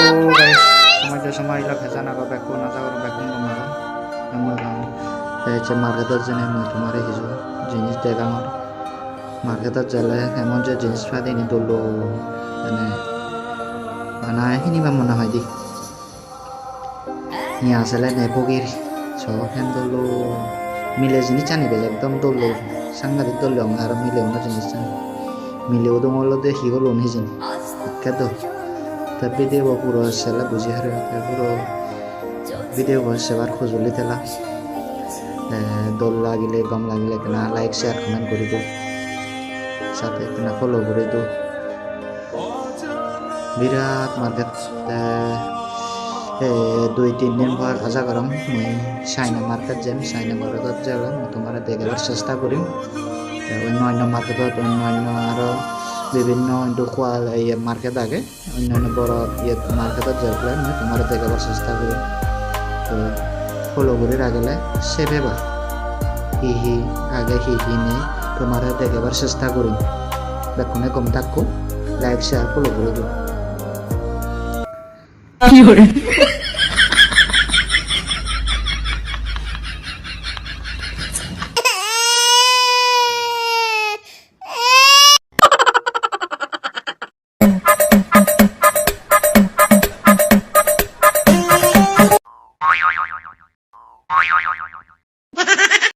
guys সময় ভেজা নাগা বেকু না যাগর বেকু মারা আমরা হচ্ছে মার্কেটের জন্য মই তোমার কিছু জিনিস দেখানোর মার্কেটের গেলে এমন যে জিনিস পাতি নি দলো মানে বানায় হিনিবা মনে হয় দি নি আসলে নেপগির সব হেন দলো মিলে জিনিস জানি বেলে একদম দলো সাংঘাতিক দলো আর মিলেও না জিনিস জানি মিলেও তো মূল্য দিয়ে হিগল উনি জিনি তো tapi dia bawa pura salah buji hari itu pura video bawa sebar khuzuli telah dol lagi le gam lagi le kena like share comment kori tu sate kena follow kori tu birat market 2-3 দিন পর আশা করম মই চাইনা market যাম চাইনা মার্কেটত যালে তোমার দেখাবার চেষ্টা করিম অন্য মার্কেটত অন্য আরো বিভিন্ন দোকান এই মার্কেট আগে অন্যান্য বড় মার্কেটত যাইলে আমি তোমার দেখাবার চেষ্টা করি তো ফলো করে রাখলে সেভেবা হি আগে হি নিয়ে তোমার দেখাবার চেষ্টা করি বেকুনে কম থাকো লাইক শেয়ার ফলো করে দিও